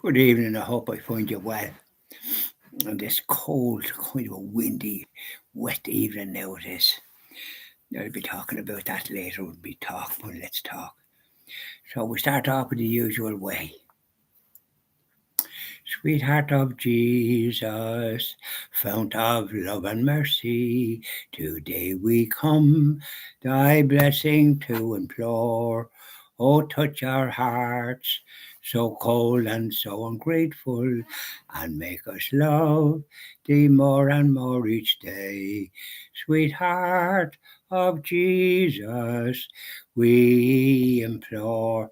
Good evening. I hope I find you well. On this cold, kind of a windy, wet evening now it is. I'll be talking about that later when we talk, but let's talk. So we start off with the usual way. Sweetheart of Jesus, fount of love and mercy, today we come, thy blessing to implore. Oh, touch our hearts, so cold and so ungrateful, and make us love thee more and more each day. Sweetheart of Jesus, we implore.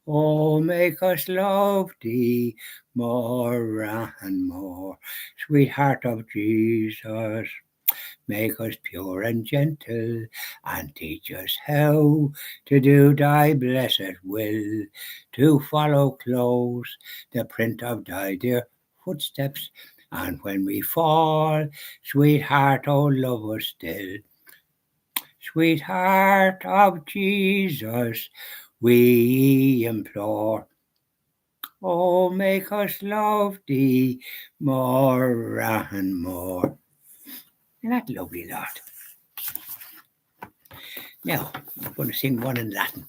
Oh, make us love thee more and more. Sweetheart of Jesus, make us pure and gentle, and teach us how to do thy blessed will, to follow close the print of thy dear footsteps. And when we fall, sweetheart, oh, love us still. Sweetheart of Jesus, we implore. Oh, make us love thee more and more. Isn't that lovely, Lord? Now, I'm going to sing one in Latin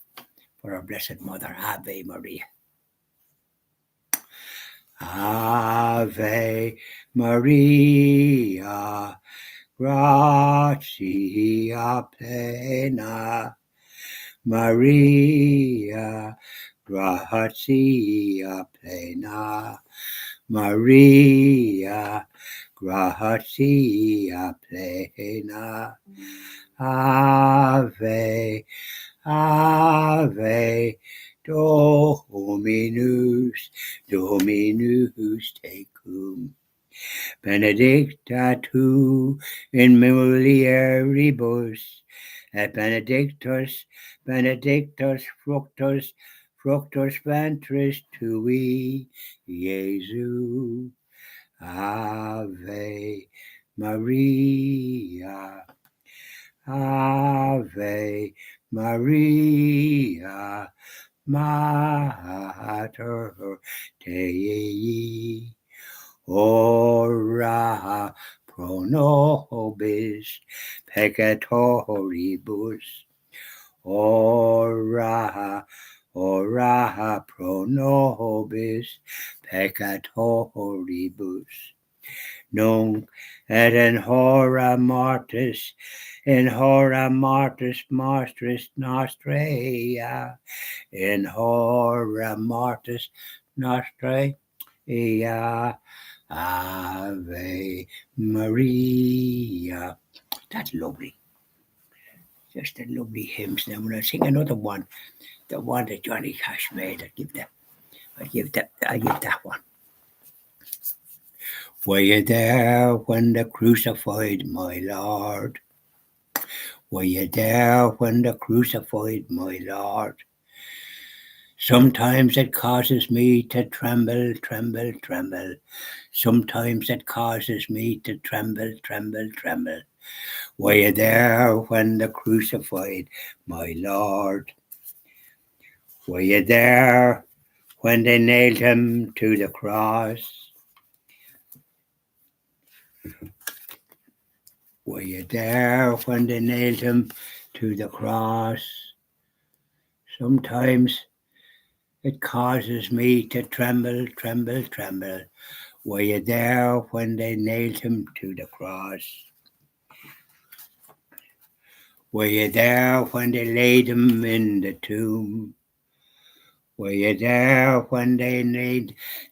for our Blessed Mother, Ave Maria. Ave Maria, gratia plena, Maria, gratia plena, Maria, gratia plena. Ave, Ave, Dominus, Dominus tecum. Benedicta tu in mulieribus, et benedictus, benedictus fructus, fructus ventris tui, Iesu. Ave Maria, Ave Maria, Mater Dei, ora pro nobis peccatoribus, ora pro nobis peccatoribus, nunc et in hora mortis nostris nostrae, in hora mortis nostrae, Ave Maria. That's lovely. Just a lovely hymns. Now when I sing another one, the one that Johnny Cash made, I give that one. Were you there when the crucified my Lord? Were you there when the crucified my Lord? Sometimes it causes me to tremble, tremble, tremble. Sometimes it causes me to tremble, tremble, tremble. Were you there when the crucified my Lord? Were you there when they nailed him to the cross? Were you there when they nailed him to the cross? Sometimes it causes me to tremble, tremble, tremble. Were you there when they nailed him to the cross? Were you there when they laid him in the tomb? Were you there when they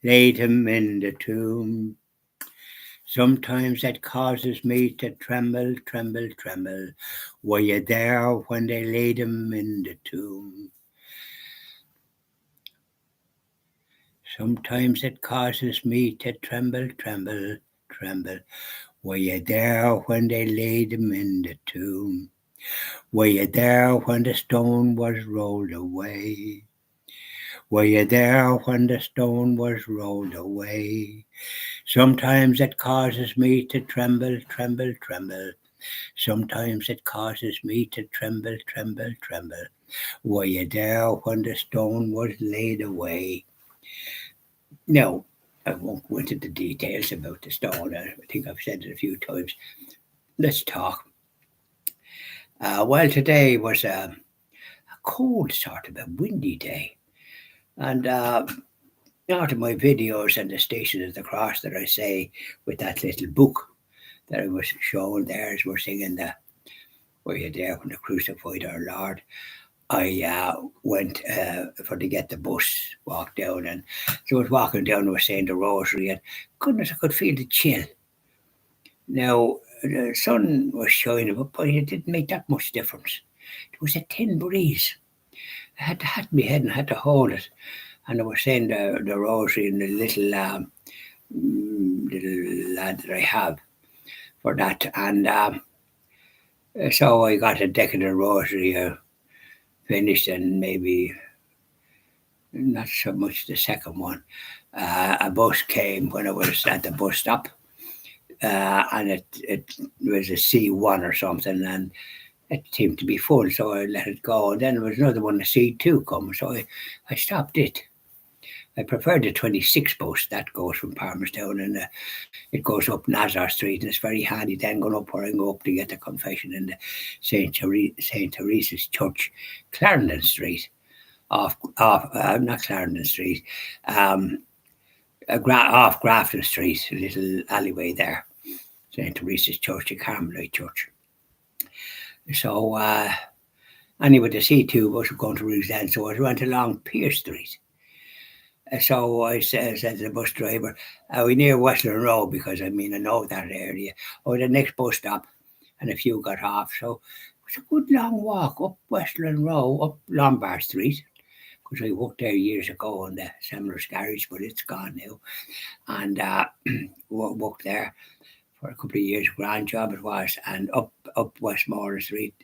laid him in the tomb? Sometimes it causes me to tremble, tremble, tremble. Were you there when they laid him in the tomb? Sometimes it causes me to tremble, tremble, tremble. Were you there when they laid him in the tomb? Were you there when the stone was rolled away? Were you there when the stone was rolled away? Sometimes it causes me to tremble, tremble, tremble. Sometimes it causes me to tremble, tremble, tremble. Were you there when the stone was laid away? Now, I won't go into the details about the stone. I think I've said it a few times. Let's talk. Well, today was a cold, sort of a windy day. And out of my videos and the Station of the Cross that I say with that little book that I was showing there as we're singing the Were You There When the Crucified Our Lord, I went for to get the bus, walked down, and so I was walking down, I was saying the rosary, and goodness, I could feel the chill. Now, the sun was shining, but it didn't make that much difference. It was a thin breeze. I had to hat my head and had to hold it. And I was saying the rosary and the little lad that I have for that. And so I got a deck of the rosary finished, and maybe not so much the second one. A bus came when I was at the bus stop, and it was a C1 or something, and it seemed to be full, so I let it go. And then there was another one, a C2 come, so I stopped it. I prefer the 26 bus that goes from Palmerstown, and it goes up Nazar Street, and it's very handy then going up where I go up to get the confession in the St. Teresa's Church, Clarendon Street, off not Clarendon Street, off Grafton Street, a little alleyway there, St. Teresa's Church, a Carmelite church. So anyway, the C2 bus was going to Roosland, so I went along Pierce Street. So I said to the bus driver, "Are we near Westland Road?" Because I know that area. Or the next bus stop, and a few got off. So it was a good long walk up Westland Road, up Lombard Street, because I worked there years ago in the Semler's Garage, but it's gone now. And worked there for a couple of years. Grand job it was. And up Westmoreland Street,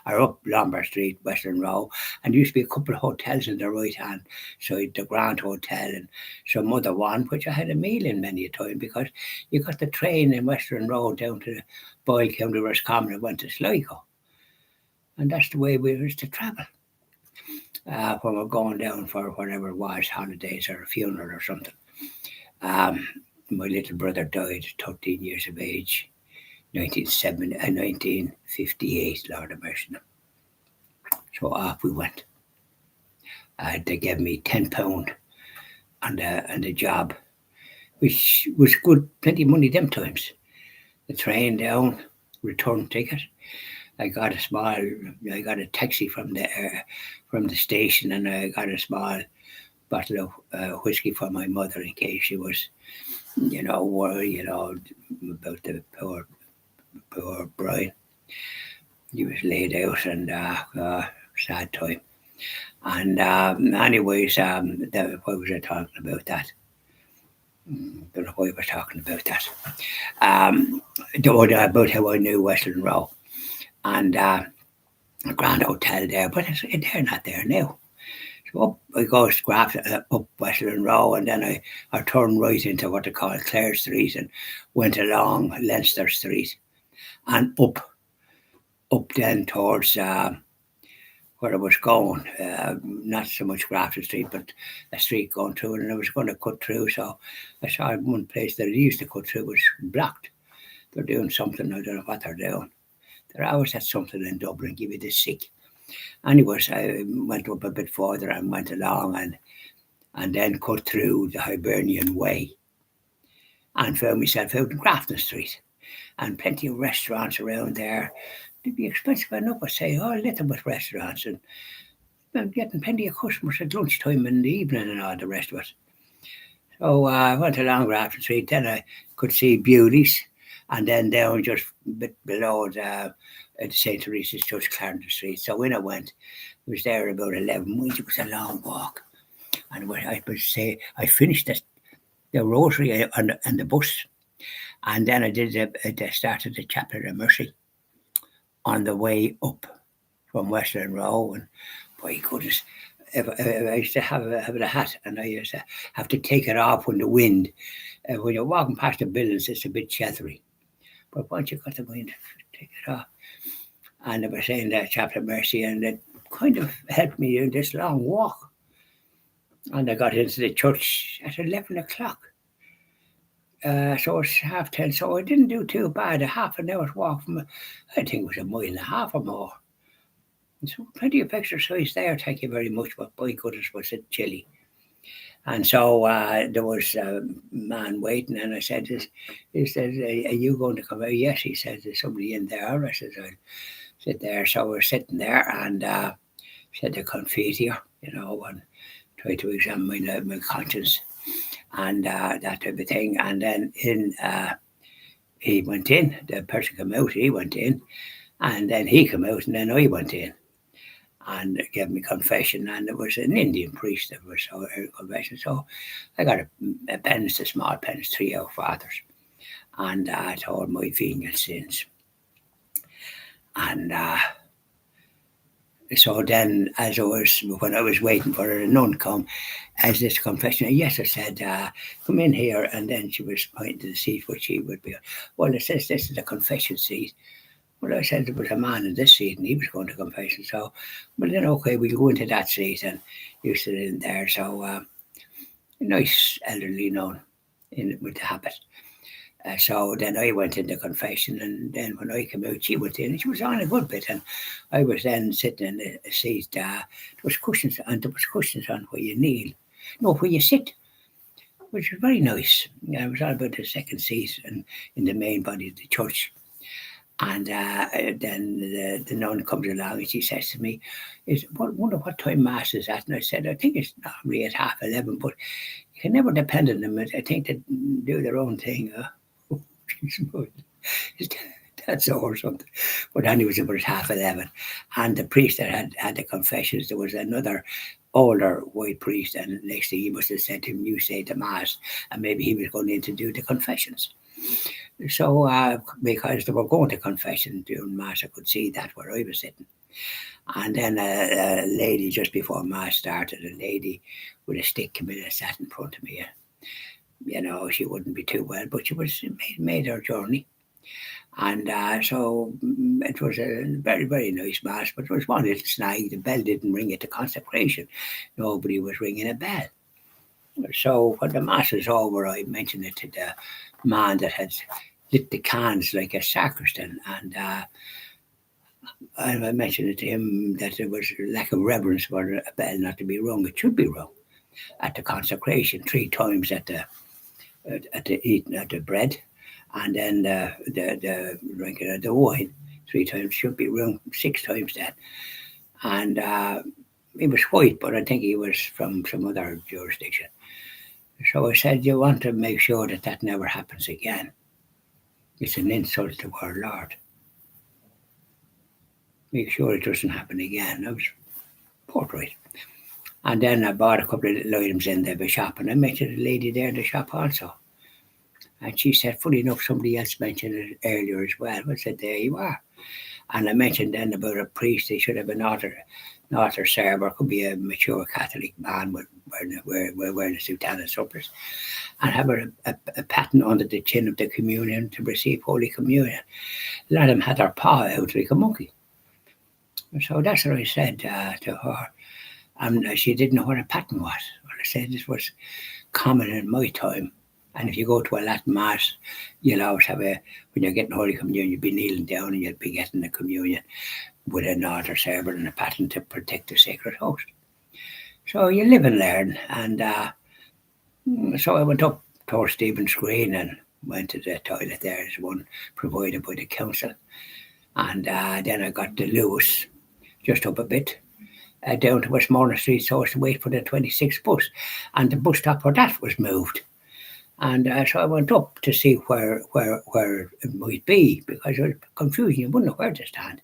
or up Lombard Street, Western Row, and there used to be a couple of hotels on the right hand side, the Grand Hotel and some other one, which I had a meal in many a time, because you got the train in Western Row down to the Boyle County Roscommon and went to Sligo. And that's the way we used to travel. When we're going down for whatever it was, holidays or a funeral or something. My little brother died at 13 years of age, 1958, Lord have mercy. So off we went. They gave me £10 on the job, which was good, plenty of money them times. The train down, return ticket. I got a taxi from the station, and I got a small bottle of whiskey for my mother in case she was, worried, about the poor Brian. He was laid out, and sad time. And anyways, why was I talking about that? Don't know why I was talking about that. About how I knew Westland Row and a Grand Hotel there, but they're not there now. So up I go up Westland Row, and then I turned right into what they call Clare Street and went along Leinster Street and up then towards where I was going. Not so much Grafton Street, but a street going through it, and I was going to cut through. So I saw one place that I used to cut through was blocked. They're doing something, I don't know what they're doing. They're always at something in Dublin, give you the sick. Anyways, I went up a bit further and went along and then cut through the Hibernian Way and found myself out in Grafton Street, and plenty of restaurants around there. They'd be expensive enough, I say, little bit restaurants, and I'm getting plenty of customers at lunchtime in the evening and all the rest of it. So I went along Grafton Street, then I could see Beauties, and then down just a bit below the St. Teresa's Church, Clarendon Street. So when I went, I was there about 11. It was a long walk. And I would say I finished the rosary and the bus. And then I started the Chapel of Mercy on the way up from Westland Row. And by goodness, I used to have a hat, and I used to have to take it off when the wind, when you're walking past the buildings, it's a bit sheltery. But once you got the wind, take it off. And I was saying that Chapel of Mercy, and it kind of helped me in this long walk. And I got into the church at 11 o'clock. So it's 10:30. So I didn't do too bad. A half an hour's walk from, I think it was a mile and a half or more. And so plenty of exercise there. Thank you very much. But boy, goodness, was it chilly. And so there was a man waiting, and I said, he said, are you going to come out? Yes, he said, there's somebody in there. I said, I'll sit there. So we're sitting there, and said, the confiteor, and try to examine my conscience and that type of thing. And then he went in, the person came out, he went in, and then he came out, and then I went in and gave me confession. And it was an Indian priest that was confession. So I got a penance, a small penance, 3 Our Fathers, and I told my venial sins. And so then, when I was waiting for a nun to come, as this confession, yes, I said, come in here. And then she was pointing to the seat where she would be. Well, it says this is the confession seat. Well, I said there was a man in this seat and he was going to confession. So, well, then, okay, we'll go into that seat and you sit in there. So, a nice elderly nun with the habit. So then I went into confession, and then when I came out, she went in, and she was on a good bit, and I was then sitting in a seat. There was cushions, and there was cushions on where you kneel, no, where you sit, which was very nice. I was on about the second seat and in the main body of the church. And then the nun comes along and she says to me, wonder what time Mass is at? And I said, I think it's normally at 11:30, but you can never depend on them. I think they do their own thing. That's all or something. But anyway, it was 11:30. And the priest that had the confessions, there was another older white priest, and next thing he must have said to him, you say the Mass, and maybe he was going in to do the confessions. So because they were going to confession during Mass, I could see that where I was sitting. And then a lady just before Mass started, a lady with a stick came in and sat in front of me. She wouldn't be too well, but she was made her journey. And so it was a very, very nice Mass, but there was one little snag. The bell didn't ring at the consecration. Nobody was ringing a bell. So when the Mass was over, I mentioned it to the man that had lit the cans like a sacristan. And I mentioned it to him that there was a lack of reverence for a bell not to be rung. It should be rung at the consecration 3 times at the eating of the bread, and then the drinking of the wine 3 times should be rung 6 times then. And he was white, but I think he was from some other jurisdiction. So I said, you want to make sure that never happens again. It's an insult to our Lord. Make sure it doesn't happen again. I was forthright. And then I bought a couple of little items in the shop, and I mentioned a lady there in the shop also. And she said, funny enough, somebody else mentioned it earlier as well. I said, there you are. And I mentioned then about a priest. They should have an altar server, could be a mature Catholic man wearing a soutane and suppers, and have a pattern under the chin of the communion to receive Holy Communion. A lot of them had their paw out like a monkey. So that's what I said to her. And she didn't know what a pattern was. Well, I said this was common in my time. And if you go to a Latin Mass, you'll always have when you're getting Holy Communion, you'll be kneeling down and you'll be getting the communion with an altar server and a pattern to protect the sacred host. So you live and learn. And so I went up towards Stephen's Green and went to the toilet there. There's one provided by the council. And then I got to Lewis, just up a bit, down to Westmoreland Street, so I was to wait for the 26 bus. And the bus stop for that was moved. And so I went up to see where it might be, because there was confusion. You wouldn't know where to stand.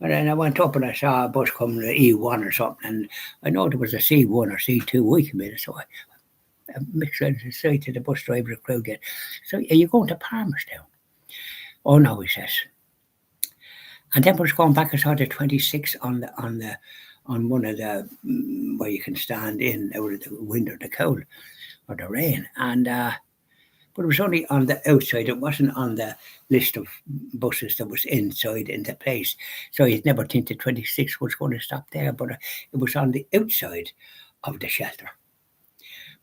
And then I went up and I saw a bus coming, to E1 or something, and I know there was a C1 or C2 we came in, so I mixed around to say to the bus driver, the crowd get, so are you going to Palmerstown? Oh no, he says. And then I was going back, I saw the 26 on one of the where you can stand in out of the window, the cold or the rain, and but it was only on the outside. It wasn't on the list of buses that was inside in the place. So you'd never think the 26 was going to stop there, but it was on the outside of the shelter.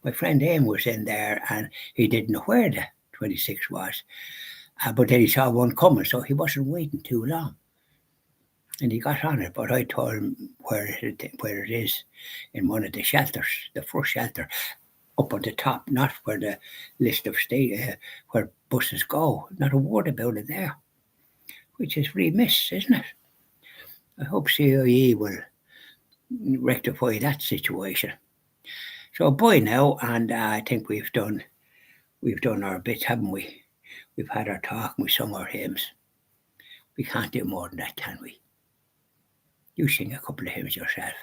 my friend Aim was in there, and he didn't know where the 26 was. But then he saw one coming, so he wasn't waiting too long. And he got on it, but I told him where it is, in one of the shelters, the first shelter, up on the top, not where the list of where buses go. Not a word about it there, which is remiss, isn't it? I hope CIE will rectify that situation. So bye now, and I think we've done our bit, haven't we? We've had our talk and we sung our hymns. We can't do more than that, can we? You sing a couple of hymns yourself.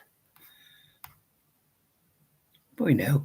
Bye now.